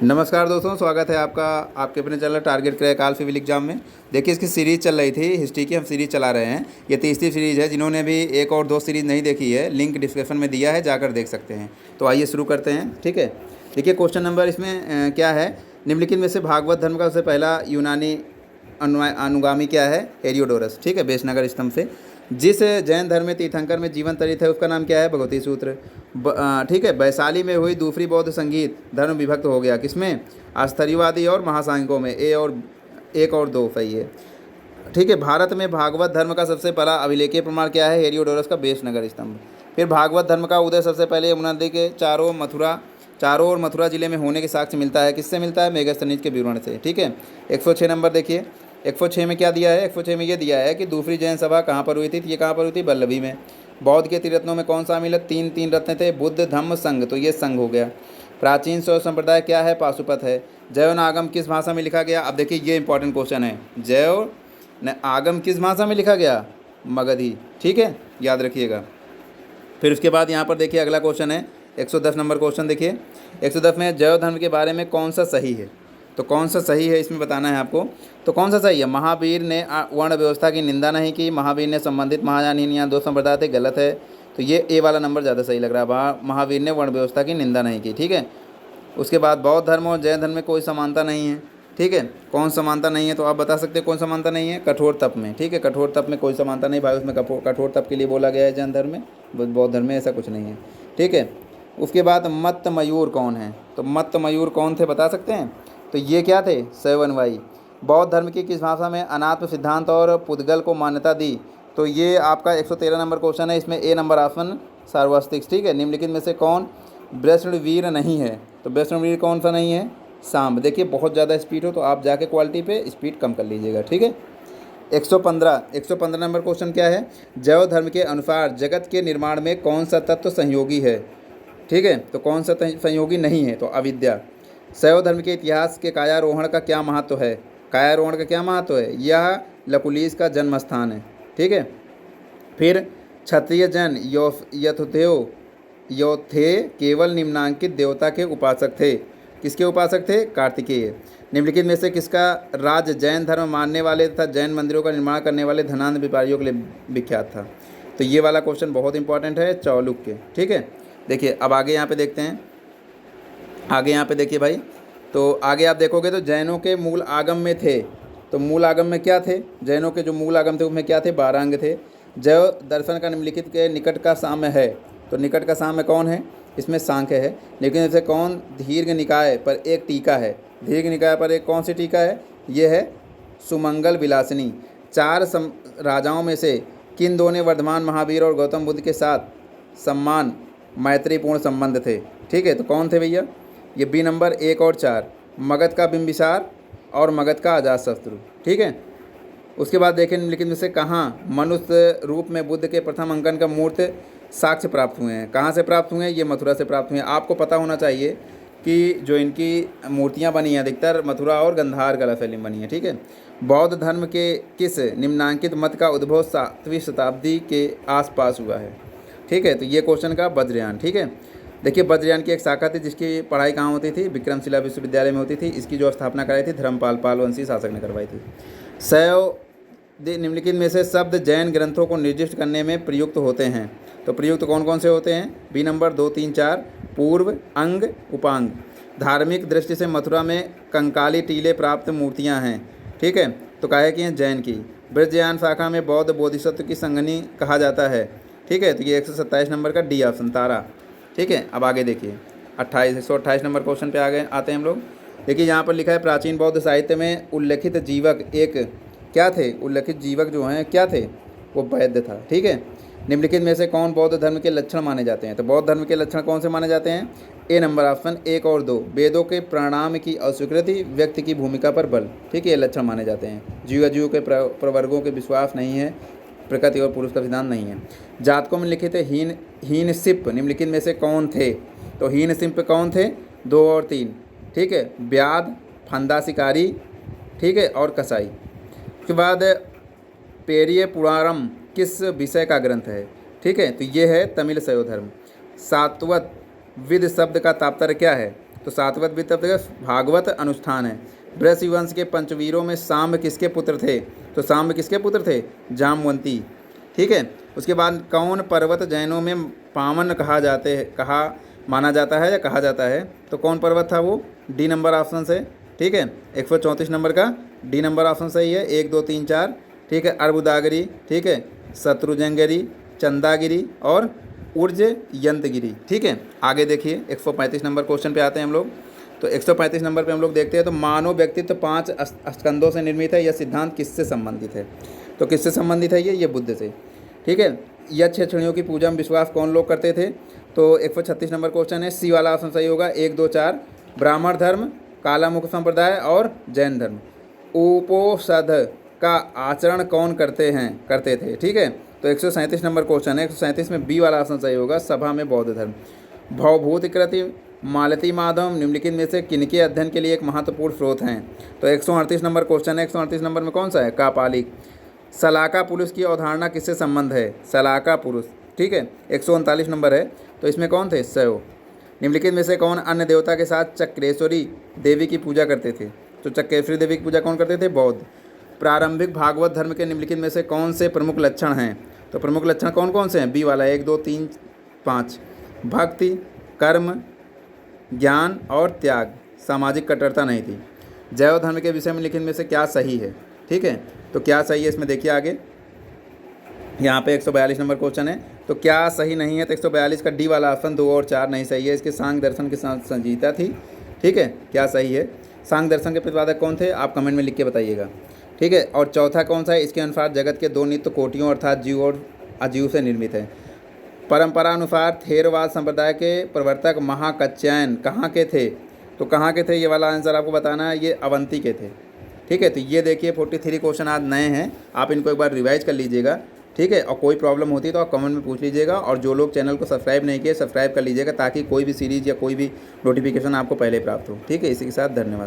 नमस्कार दोस्तों, स्वागत है आपका आपके अपने channel target crack all civil exam में। देखिए, इसकी सीरीज़ चल रही थी, हिस्ट्री की हम सीरीज़ चला रहे हैं। ये तीसरी सीरीज़ है। जिन्होंने भी एक और दो सीरीज़ नहीं देखी है, लिंक डिस्क्रिप्शन में दिया है, जाकर देख सकते हैं। तो आइए शुरू करते हैं। ठीक है, देखिए क्वेश्चन नंबर इसमें क्या है। निम्नलिखित में से भागवत धर्म का सबसे पहला यूनानी अनुगामी क्या है? हेरियोडोरस। ठीक है, बेसनगर स्तंभ से। जिस जैन धर्म में तीर्थंकर में जीवन तरित है उसका नाम क्या है? भगवती सूत्र। ठीक है, वैशाली में हुई दूसरी बौद्ध संगीत धर्म विभक्त हो गया किसमें? आस्थर्यवादी और महासांगिकों में। एक और दो सही है। ठीक है, भारत में भागवत धर्म का सबसे बड़ा अभिलेखीय प्रमाण क्या है? हेरियोडोरस का बेसनगर स्तंभ। फिर भागवत धर्म का उदय सबसे पहले यमुना नदी के चारों ओर मथुरा जिले में होने के साक्ष्य मिलता है। किससे मिलता है? मेगास्थनीज के विवरण से। ठीक है, 106 नंबर देखिए। 106 में क्या दिया है? 106 में ये दिया है कि दूसरी जैन सभा कहाँ पर हुई थी? ये कहाँ पर हुई थी? वल्लभी में। बौद्ध के त्रिरत्नों में कौन शामिल है? तीन रत्न थे, बुद्ध धम्म संघ, तो ये संघ हो गया। प्राचीन शैव संप्रदाय क्या है? पाशुपत है। जैन आगम किस भाषा में लिखा गया? अब देखिए, ये इंपॉर्टेंट क्वेश्चन है। जैन आगम किस भाषा में लिखा गया? मगधी। ठीक है, याद रखिएगा। फिर उसके बाद यहाँ पर देखिए अगला क्वेश्चन है 110 नंबर क्वेश्चन। देखिए 110 में जैव धर्म के बारे में कौन सा सही है? तो कौन सा सही है इसमें बताना है आपको। तो कौन सा सही है? महावीर ने वर्ण व्यवस्था की निंदा नहीं की। महावीर ने संबंधित महायान यहाँ दो संप्रदाय थे, गलत है। तो ये ए वाला नंबर ज़्यादा सही लग रहा है। महावीर ने वर्ण व्यवस्था की निंदा नहीं की। ठीक है, उसके बाद बौद्ध धर्म और जैन धर्म में कोई समानता नहीं है। ठीक है, कौन समानता नहीं है? तो आप बता सकते हैं कौन समानता नहीं है? कठोर तप में। ठीक है, कठोर तप में कोई समानता नहीं भाई, उसमें कठोर तप के लिए बोला गया है जैन धर्म में। बौद्ध धर्म में ऐसा कुछ नहीं है। ठीक है, उसके बाद मत्त मयूर कौन है? तो मत्त मयूर कौन थे, बता सकते हैं? तो ये क्या थे? शैव अनुयायी। बौद्ध धर्म की किस भाषा में अनात्म सिद्धांत और पुद्गल को मान्यता दी? तो ये आपका 113 नंबर क्वेश्चन है। इसमें ए नंबर ऑप्शन सार्वस्तिक। ठीक है, निम्नलिखित में से कौन वैष्णवीर नहीं है? तो वैष्णवीर कौन सा नहीं है? सांब। देखिए, बहुत ज़्यादा स्पीड हो तो आप जाके क्वालिटी पे स्पीड कम कर लीजिएगा। ठीक है, 115 नंबर क्वेश्चन क्या है? जैव धर्म के अनुसार जगत के निर्माण में कौन सा तत्व संयोगी है? ठीक है, तो कौन सा संयोगी नहीं है? तो अविद्या। शैव धर्म के इतिहास के कायारोहण का क्या महत्व है? कायारोहण का क्या महत्व है? यह लकुलीस का जन्म स्थान है। ठीक है, फिर क्षत्रिय जन यो थे केवल निम्नांकित देवता के उपासक थे। किसके उपासक थे? कार्तिकेय। निम्नलिखित में से किसका राज्य जैन धर्म मानने वाले तथा जैन मंदिरों का निर्माण करने वाले धनाढ्य व्यापारियों के लिए विख्यात था? तो ये वाला क्वेश्चन बहुत इंपॉर्टेंट है, चालुक्य। ठीक है, देखिए अब आगे यहाँ पे देखते हैं। आगे यहाँ पे देखिए भाई, तो आगे आप देखोगे तो जैनों के मूल आगम में थे। तो मूल आगम में क्या थे? जैनों के जो मूल आगम थे उसमें क्या थे? 12 अंग थे। जैव दर्शन का निम्नलिखित के निकट का साम्य है। तो निकट का साम्य कौन है? इसमें सांख्य है। लेकिन इसे कौन? दीर्घ निकाय पर एक टीका है। दीर्घ निकाय पर एक कौन सी टीका है? ये है सुमंगल विलासिनी। चार राजाओं में से किन दो ने वर्धमान महावीर और गौतम बुद्ध के साथ सम्मान मैत्रीपूर्ण संबंध थे? ठीक है, तो कौन थे भैया? ये बी नंबर 1 और 4, मगध का बिंबिसार और मगध का अजातशत्रु। ठीक है, उसके बाद देखें निम्नलिखित में से कहाँ मनुष्य रूप में बुद्ध के प्रथम अंकन का मूर्त साक्ष्य प्राप्त हुए हैं? कहाँ से प्राप्त हुए हैं? ये मथुरा से प्राप्त हुए हैं। आपको पता होना चाहिए कि जो इनकी मूर्तियाँ बनी हैं अधिकतर मथुरा और गंधार कला शैली में बनी है। ठीक है, बौद्ध धर्म के किस निम्नांकित मत का उद्भव 7वीं शताब्दी के आसपास हुआ है? ठीक है, तो ये क्वेश्चन का वज्रयान। ठीक है, देखिए वज्रयान की एक शाखा थी जिसकी पढ़ाई कहाँ होती थी? विक्रमशिला विश्वविद्यालय में होती थी। इसकी जो स्थापना कराई थी धर्मपाल पालवंशी शासक ने करवाई थी। शैव निम्नलिखित में से शब्द जैन ग्रंथों को निर्दिष्ट करने में प्रयुक्त होते हैं। तो प्रयुक्त कौन कौन से होते हैं? बी नंबर 2, 3, 4, पूर्व, अंग, उपांग। धार्मिक दृष्टि से मथुरा में कंकाली टीले प्राप्त मूर्तियां हैं। ठीक है, तो काहे की हैं? जैन की। ब्रजयान शाखा में बौद्ध बोधिसत्व की संगनी कहा जाता है। ठीक है, तो ये 127 नंबर का डी ऑप्शन तारा। ठीक है, अब आगे देखिए 128 नंबर क्वेश्चन पे आते हैं हम लोग। देखिए यहाँ पर लिखा है प्राचीन बौद्ध साहित्य में उल्लेखित जीवक एक क्या थे? उल्लेखित जीवक जो हैं क्या थे? वो वैद्य था। ठीक है, निम्नलिखित में से कौन बौद्ध धर्म के लक्षण माने जाते हैं? तो बौद्ध धर्म के लक्षण कौन से माने जाते हैं? ए नंबर ऑप्शन 1 और 2, वेदों के प्रणाम की अस्वीकृति, व्यक्ति की भूमिका पर बल। ठीक है, ये लक्षण माने जाते हैं। जीव के प्रवर्गों के विश्वास नहीं है, प्रकृति और पुरुष का सिद्धांत नहीं है। जातकों में लिखित हीन सिप निम्नलिखित में से कौन थे? तो हीन सिप कौन थे? 2 और 3। ठीक है, व्याध, फंदा शिकारी, ठीक है, और कसाई। उसके बाद पेरिये पुराणम किस विषय का ग्रंथ है? ठीक है, तो ये है तमिल शैव धर्म। सात्वत विद शब्द का तात्पर्य क्या है? तो सातवत वित्त भागवत अनुष्ठान है। वृषि वंश के पंचवीरों में सांब किसके पुत्र थे? तो सांब किसके पुत्र थे? जामवंती। ठीक है। उसके बाद कौन पर्वत जैनों में पावन कहा माना जाता है या कहा जाता है? तो कौन पर्वत था वो? डी नंबर ऑप्शन से। ठीक है, 134 नंबर का डी नंबर ऑप्शन सही है। 1 2 3 4। ठीक है, अर्बुदागिरी, ठीक है, शत्रुंजयगिरी, चंदागिरी और उर्जयंतगिरी। ठीक है, आगे देखिए 135 नंबर क्वेश्चन पे आते हैं हम लोग। तो 135 नंबर पे हम लोग देखते हैं, तो मानव व्यक्तित्व 5 स्कंदों से निर्मित है। यह सिद्धांत किससे संबंधित है? तो किससे संबंधित है ये बुद्ध से। ठीक है, यह 6 क्षणियों की पूजा में विश्वास कौन लोग करते थे? तो 136 नंबर क्वेश्चन है, सी वाला ऑप्शन सही होगा। 1 2 4 ब्राह्मण धर्म, कालामुख संप्रदाय और जैन धर्म। उपोषध का आचरण कौन करते थे? ठीक है, तो 137 नंबर क्वेश्चन है, 137 में बी वाला ऑप्शन सही होगा, सभा में बौद्ध धर्म। भवभूतिकृति मालती माधव निम्नलिखित में से किनके अध्ययन के लिए एक महत्वपूर्ण स्रोत हैं? तो 138 नंबर क्वेश्चन है, 138 नंबर में कौन सा है? कापालिक। सलाका पुरुष की अवधारणा किससे संबंध है? सलाका पुरुष। ठीक है, 139 नंबर है, तो इसमें कौन थे? शैव। निम्नलिखित में से कौन अन्य देवता के साथ चक्रेश्वरी देवी की पूजा करते थे? तो चक्रेश्वरी देवी की पूजा कौन करते थे? बौद्ध। प्रारंभिक भागवत धर्म के निम्नलिखित में से कौन से प्रमुख लक्षण हैं? तो प्रमुख लक्षण कौन कौन से हैं? बी वाला 1 2 3 5। भक्ति, कर्म, ज्ञान और त्याग। सामाजिक कट्टरता नहीं थी। जैव धर्म के विषय में लिखित में से क्या सही है? ठीक है, तो क्या सही है इसमें देखिए आगे, यहाँ पे 142 नंबर क्वेश्चन है, तो क्या सही नहीं है? तो 142 का डी वाला ऑप्शन 2 और 4 नहीं सही है। इसके सांग दर्शन के साथ संजीता थी। ठीक है, क्या सही है? सांग दर्शन के प्रतिपादक कौन थे? आप कमेंट में लिख के बताइएगा। ठीक है, और चौथा कौन सा है? इसके अनुसार जगत के 2 नित्य कोटियों अर्थात जीव और अजीव से निर्मित है। परंपरानुसार थेरवाद संप्रदाय के प्रवर्तक महाकात्यायन कहाँ के थे? तो कहाँ के थे? ये वाला आंसर आपको बताना है, ये अवंती के थे। ठीक है, तो ये देखिए 43 क्वेश्चन आज नए हैं, आप इनको एक बार रिवाइज कर लीजिएगा। ठीक है, और कोई प्रॉब्लम होती है तो आप कमेंट में पूछ लीजिएगा, और जो लोग चैनल को सब्सक्राइब नहीं किए सब्सक्राइब कर लीजिएगा, ताकि कोई भी सीरीज़ या कोई भी नोटिफिकेशन आपको पहले प्राप्त हो। ठीक है, इसी के साथ धन्यवाद।